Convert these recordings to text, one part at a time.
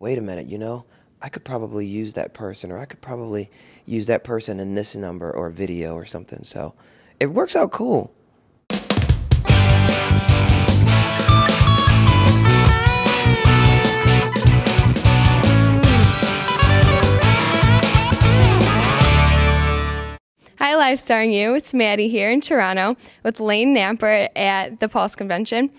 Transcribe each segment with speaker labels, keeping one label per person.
Speaker 1: wait a minute, I could probably use that person, or I could probably use that person in this number or video or something. So it works out cool.
Speaker 2: Hi, Live Starring You. It's Maddie here in Toronto with Lane Namper at the Pulse Convention.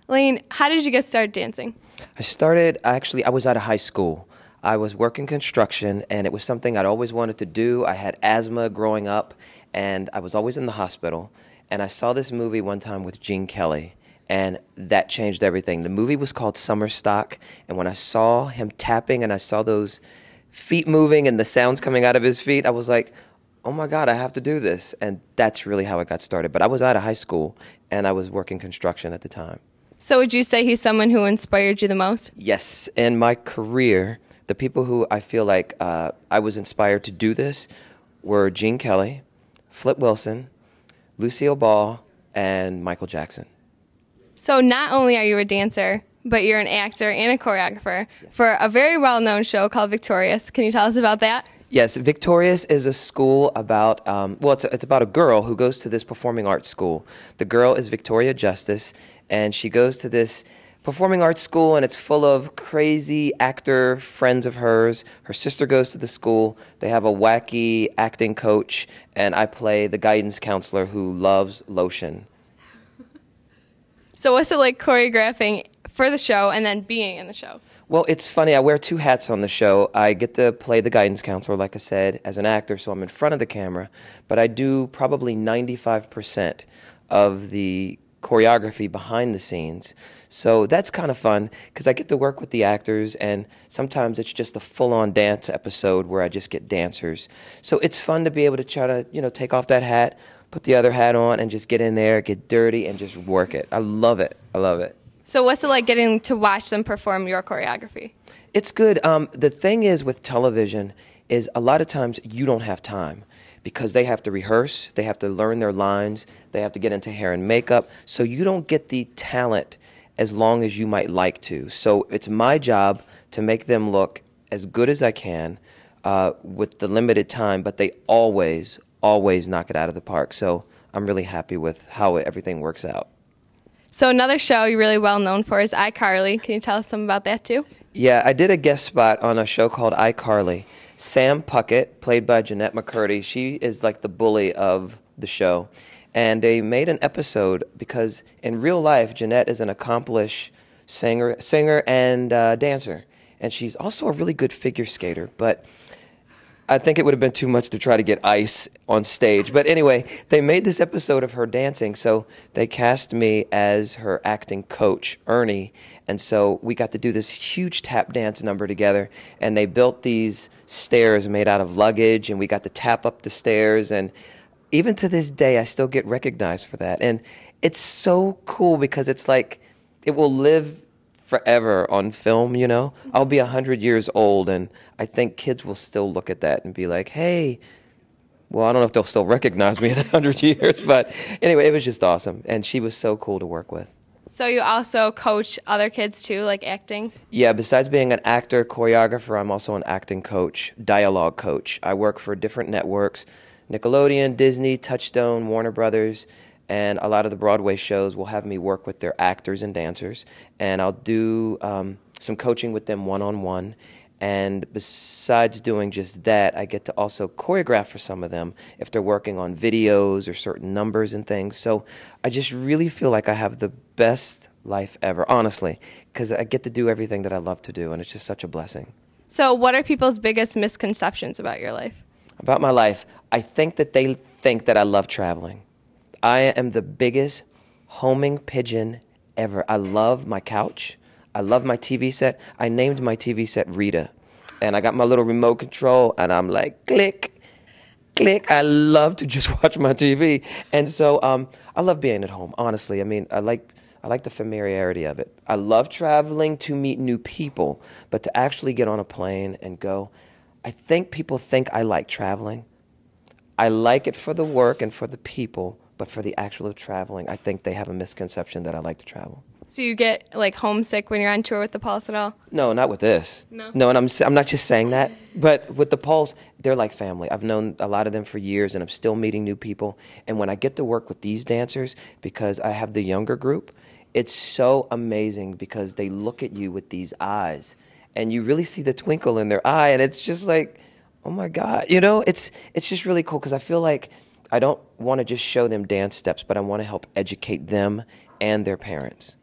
Speaker 2: Lane, how did you get started dancing?
Speaker 1: I was out of high school. I was working construction, and it was something I'd always wanted to do. I had asthma growing up, and I was always in the hospital. And I saw this movie one time with Gene Kelly, and that changed everything. The movie was called Summer Stock, and when I saw him tapping and I saw those feet moving and the sounds coming out of his feet, I was like, oh my God, I have to do this. And that's really how I got started. But I was out of high school, and I was working construction at the time.
Speaker 2: So would you say he's someone who inspired you the most?
Speaker 1: Yes. In my career, the people who I feel like I was inspired to do this were Gene Kelly, Flip Wilson, Lucille Ball, and Michael Jackson.
Speaker 2: So not only are you a dancer, but you're an actor and a choreographer for a very well-known show called Victorious. Can you tell us about that?
Speaker 1: Yes, Victorious is a school about, it's about a girl who goes to this performing arts school. The girl is Victoria Justice, and she goes to this performing arts school, and it's full of crazy actor friends of hers. Her sister goes to the school. They have a wacky acting coach, and I play the guidance counselor who loves lotion.
Speaker 2: So what's it like choreographing for the show and then being in the show?
Speaker 1: Well, it's funny. I wear two hats on the show. I get to play the guidance counselor, like I said, as an actor, so I'm in front of the camera. But I do probably 95% of the choreography behind the scenes. So that's kind of fun because I get to work with the actors, and sometimes it's just a full-on dance episode where I just get dancers. So it's fun to be able to try to, take off that hat, put the other hat on, and just get in there, get dirty, and just work it. I love it. I love it.
Speaker 2: So what's it like getting to watch them perform your choreography?
Speaker 1: It's good. The thing is with television is a lot of times you don't have time because they have to rehearse, they have to learn their lines, they have to get into hair and makeup, so you don't get the talent as long as you might like to. So it's my job to make them look as good as I can with the limited time, but they always knock it out of the park. So I'm really happy with how everything works out.
Speaker 2: So another show you're really well known for is iCarly. Can you tell us some about that too?
Speaker 1: Yeah, I did a guest spot on a show called iCarly. Sam Puckett, played by Jennette McCurdy, she is like the bully of the show. And they made an episode because in real life, Jennette is an accomplished singer and dancer. And she's also a really good figure skater, but I think it would have been too much to try to get ice on stage. But anyway, they made this episode of her dancing, so they cast me as her acting coach, Ernie. And so we got to do this huge tap dance number together, and they built these stairs made out of luggage, and we got to tap up the stairs. And even to this day, I still get recognized for that. And it's so cool because it's like it will live forever on film, I'll be 100 years old, and I think kids will still look at that and be like, hey, well, I don't know if they'll still recognize me in 100 years, but anyway, it was just awesome, and she was so cool to work with.
Speaker 2: So you also coach other kids too, like acting?
Speaker 1: Yeah, besides being an actor, choreographer, I'm also an acting coach, dialogue coach. I work for different networks, Nickelodeon, Disney, Touchstone, Warner Brothers, and a lot of the Broadway shows will have me work with their actors and dancers, and I'll do some coaching with them one-on-one. And besides doing just that, I get to also choreograph for some of them if they're working on videos or certain numbers and things. So I just really feel like I have the best life ever, honestly, because I get to do everything that I love to do, and it's just such a blessing.
Speaker 2: So what are people's biggest misconceptions about your life?
Speaker 1: About my life, I think that they think that I love traveling. I am the biggest homing pigeon ever. I love my couch. I love my TV set. I named my TV set Rita. And I got my little remote control, and I'm like, click, click. I love to just watch my TV. And so I love being at home, honestly. I mean, I like the familiarity of it. I love traveling to meet new people, but to actually get on a plane and go, I think people think I like traveling. I like it for the work and for the people, but for the actual traveling, I think they have a misconception that I like to travel.
Speaker 2: So you get like homesick when you're on tour with the Pulse at all?
Speaker 1: No, not with this.
Speaker 2: No?
Speaker 1: No, and I'm not just saying that, but with the Pulse, they're like family. I've known a lot of them for years, and I'm still meeting new people. And when I get to work with these dancers, because I have the younger group, it's so amazing because they look at you with these eyes, and you really see the twinkle in their eye, and it's just like, oh my God. You know, it's just really cool because I feel like I don't want to just show them dance steps, but I want to help educate them and their parents.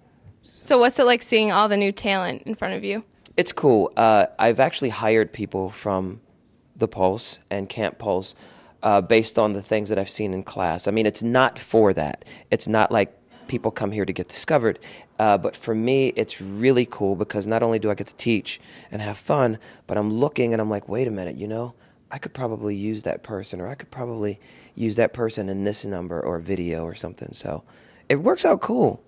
Speaker 2: So what's it like seeing all the new talent in front of you?
Speaker 1: It's cool. I've actually hired people from the Pulse and Camp Pulse based on the things that I've seen in class. I mean, it's not for that. It's not like people come here to get discovered. But for me, it's really cool because not only do I get to teach and have fun, but I'm looking and I'm like, wait a minute, you know, I could probably use that person, or I could probably use that person in this number or video or something. So it works out cool.